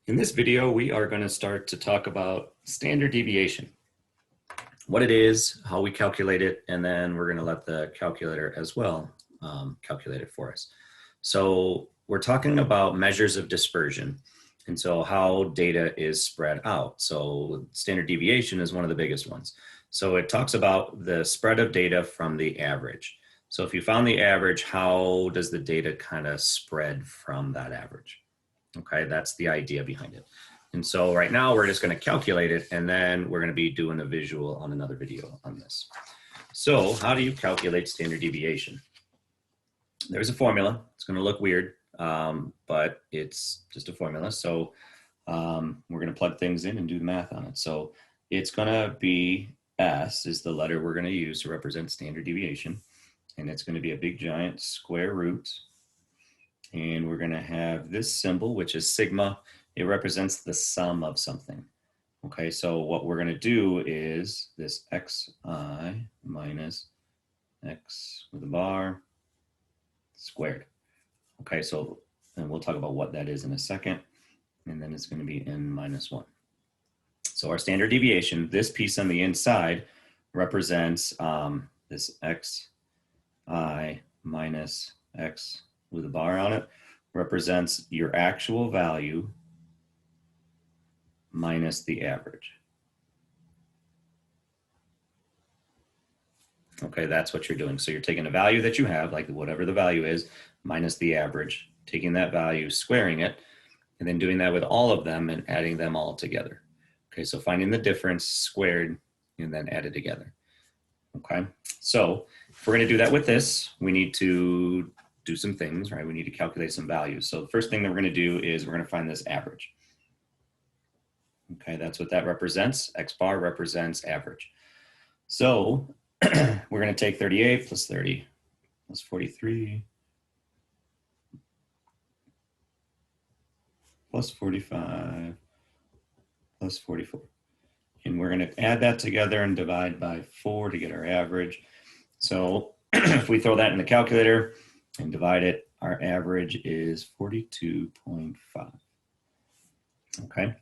In this video, we are going to start to talk about standard deviation, what it is, how we calculate it, and then we're going to let the calculator as well calculate it for us. So we're talking about measures of dispersion, and so how data is spread out. So standard deviation is one of the biggest ones. So it talks about the spread of data from the average. So if you found the average, how does the data kind of spread from that average? Okay, that's the idea behind it. And so right now we're just going to calculate it, and then we're going to be doing a visual on another video on this. So how do you calculate standard deviation? There's a formula. It's going to look weird, but it's just a formula. So we're going to plug things in and do the math on it. So it's going to be S is the letter we're going to use to represent standard deviation. And it's going to be a big giant square root. And we're going to have this symbol, which is sigma. It represents the sum of something. Okay, so what we're going to do is this xi minus x with a bar squared. Okay, so and we'll talk about what that is in a second. And then it's going to be n minus 1. So our standard deviation, this piece on the inside represents this xi minus x with a bar on it, represents your actual value minus the average. Okay, that's what you're doing. So you're taking a value that you have, like whatever the value is, minus the average, taking that value, squaring it, and then doing that with all of them and adding them all together. Okay, so finding the difference, squared, and then added together. Okay, so if we're going to do that with this, we need to do some things, right? We need to calculate some values. So the first thing that we're going to do is we're going to find this average. Okay, that's what that represents. X bar represents average. So we're going to take 38 plus 30 plus 43 plus 45 plus 44. And we're going to add that together and divide by 4 to get our average. So if we throw that in the calculator and divide it, our average is 42.5. Okay.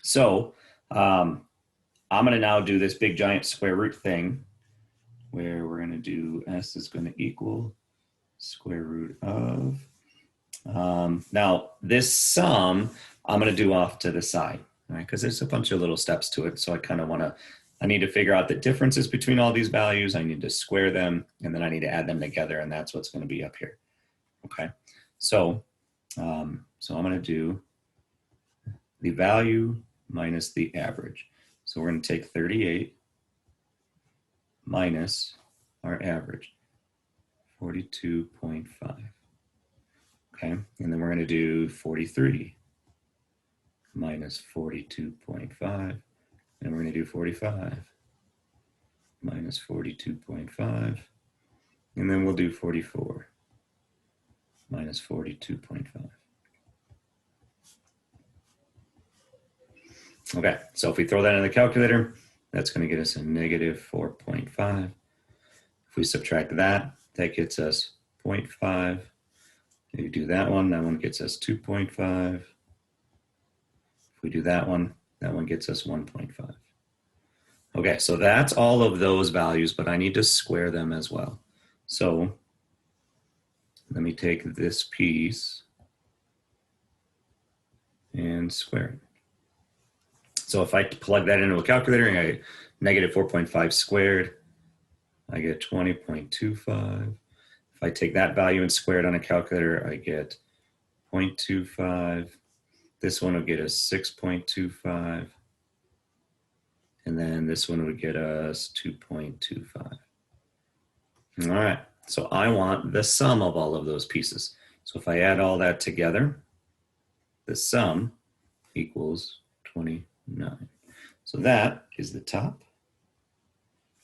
So I'm going to now do this big giant square root thing where we're going to do S is going to equal square root of. Now this sum I'm going to do off to the side, right? Because there's a bunch of little steps to it. So I need to figure out the differences between all these values. I need to square them, and then I need to add them together, and that's what's going to be up here. Okay, so I'm going to do the value minus the average. So we're going to take 38 minus our average, 42.5. Okay, and then we're going to do 43 minus 42.5. And we're going to do 45 minus 42.5. And then we'll do 44 minus 42.5. Okay, so if we throw that in the calculator, that's going to get us a negative 4.5. If we subtract that, that gets us 0.5. If you do that one gets us 2.5. If we do that one gets us 1.5. Okay, so that's all of those values, but I need to square them as well. So let me take this piece and square it. So if I plug that into a calculator and I get negative 4.5 squared, I get 20.25. If I take that value and square it on a calculator, I get 0.25. This one would get us 6.25. And then this one would get us 2.25. All right, so I want the sum of all of those pieces. So if I add all that together, the sum equals 29. So that is the top.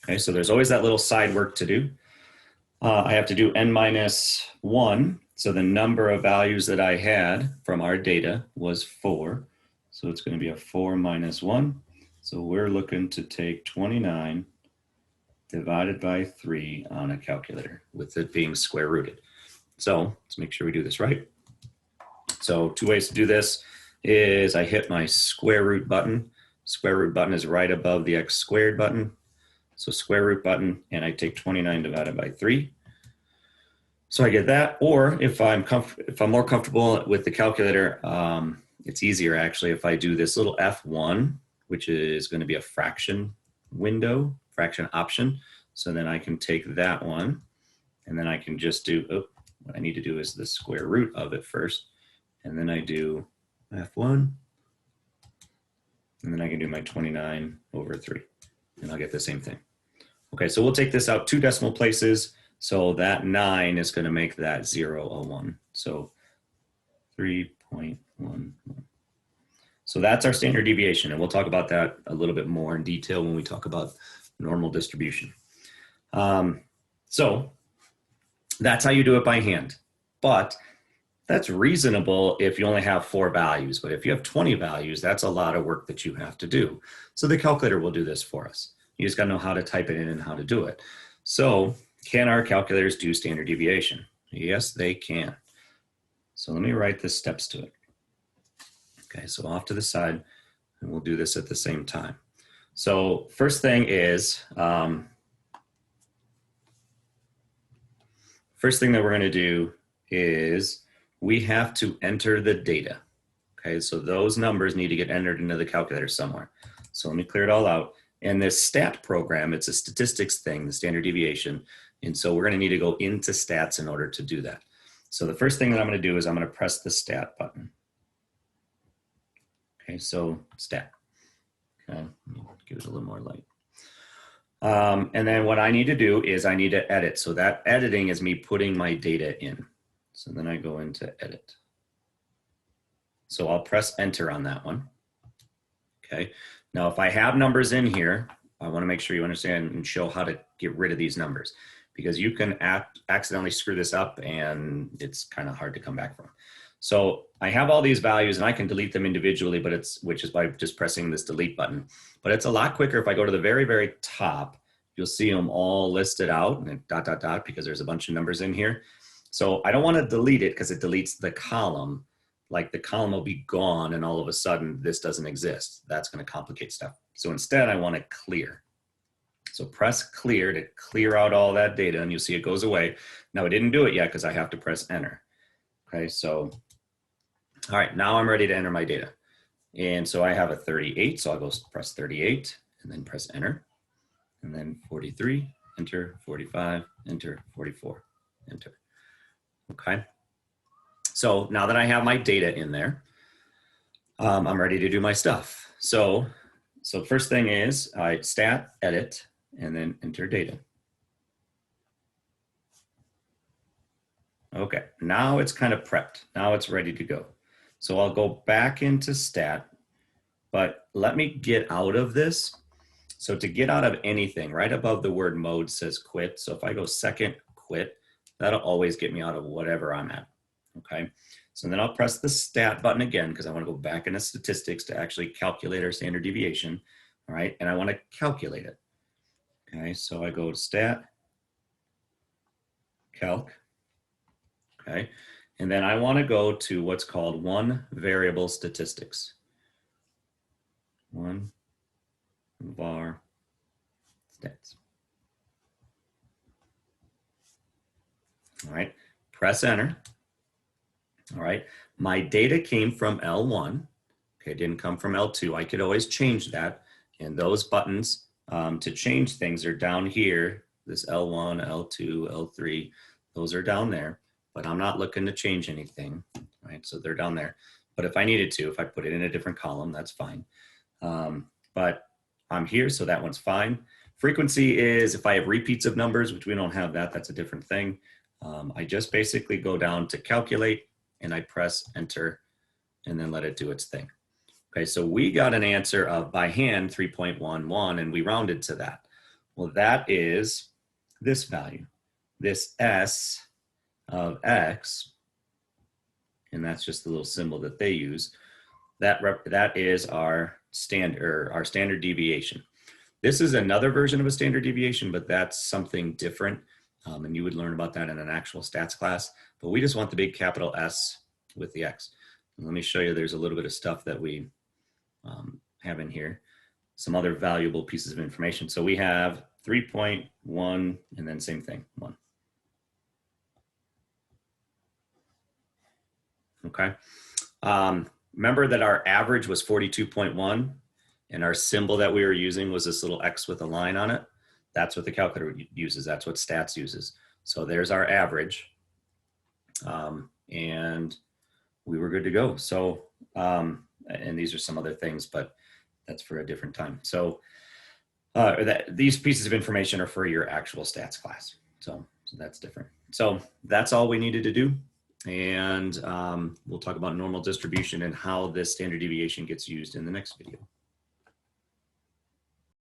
Okay, so there's always that little side work to do. I have to do n minus 1. So the number of values that I had from our data was 4. So it's going to be a 4 minus 1. So we're looking to take 29 divided by 3 on a calculator with it being square rooted. So let's make sure we do this right. So two ways to do this. is I hit my square root button. Square root button is right above the x squared button. So square root button, and I take 29 divided by 3. So I get that. Or if I'm more comfortable with the calculator, it's easier actually if I do this little F1, which is going to be a fraction window, fraction option. So then I can take that one, and then I can just do, what I need to do is the square root of it first. And then I do F1, and then I can do my 29 over 3, and I'll get the same thing. Okay, so we'll take this out 2 decimal places. So that 9 is going to make that 0 a 1. So 3.11. So that's our standard deviation, and we'll talk about that a little bit more in detail when we talk about normal distribution. So that's how you do it by hand. But that's reasonable if you only have 4 values. But if you have 20 values, that's a lot of work that you have to do. So the calculator will do this for us. You just got to know how to type it in and how to do it. So can our calculators do standard deviation? Yes, they can. So let me write the steps to it. Okay, so off to the side, and we'll do this at the same time. So first thing is, first thing that we're going to do is we have to enter the data. Okay, so those numbers need to get entered into the calculator somewhere. So let me clear it all out. And this stat program, it's a statistics thing, the standard deviation. And so we're going to need to go into stats in order to do that. So the first thing that I'm going to do is I'm going to press the stat button. Okay, so stat. Okay, give it a little more light. And then what I need to do is I need to edit. So that editing is me putting my data in. So then I go into edit. So I'll press enter on that one. Okay. Now, if I have numbers in here, I want to make sure you understand and show how to get rid of these numbers, because you can accidentally screw this up and it's kind of hard to come back from. So I have all these values and I can delete them individually, but which is by just pressing this delete button. But it's a lot quicker if I go to the very, very top. You'll see them all listed out and dot, dot, dot, because there's a bunch of numbers in here. So I don't want to delete it because it deletes the column. Like the column will be gone and all of a sudden this doesn't exist. That's going to complicate stuff. So instead I want to clear. So press clear to clear out all that data and you'll see it goes away. Now I didn't do it yet because I have to press enter. Okay, so, all right, now I'm ready to enter my data. And so I have a 38, so I'll go press 38 and then press enter. And then 43, enter, 45, enter, 44, enter. Okay. So now that I have my data in there, I'm ready to do my stuff. So first thing is I stat, edit, and then enter data. Okay, now it's kind of prepped. Now it's ready to go. So I'll go back into stat, but let me get out of this. So to get out of anything, right above the word mode says quit. So if I go second quit, that'll always get me out of whatever I'm at. Okay, so then I'll press the stat button again because I want to go back into statistics to actually calculate our standard deviation. All right, and I want to calculate it. Okay, so I go to stat, calc. Okay, and then I want to go to what's called one variable statistics. One var stats. All right, press enter. All right, my data came from L1. Okay, it didn't come from L2. I could always change that. And those buttons to change things are down here. This L1, L2, L3, those are down there. But I'm not looking to change anything, right? So they're down there. But if I needed to, if I put it in a different column, that's fine. But I'm here, so that one's fine. Frequency is if I have repeats of numbers, which we don't have that, that's a different thing. I just basically go down to calculate and I press enter and then let it do its thing. Okay, so we got an answer of by hand 3.11 and we rounded to that. Well, that is this value, this S of X, and that's just the little symbol that they use. That is our standard deviation. This is another version of a standard deviation, but that's something different. And you would learn about that in an actual stats class, but we just want the big capital S with the X. Let me show you, there's a little bit of stuff that we have in here. Some other valuable pieces of information. So we have 3.1 and then same thing, 1. Okay. Remember that our average was 42.1 and our symbol that we were using was this little X with a line on it. That's what the calculator uses. That's what stats uses. So there's our average. And we were good to go. So, and these are some other things, but that's for a different time. So these pieces of information are for your actual stats class. So that's different. So that's all we needed to do. And we'll talk about normal distribution and how this standard deviation gets used in the next video.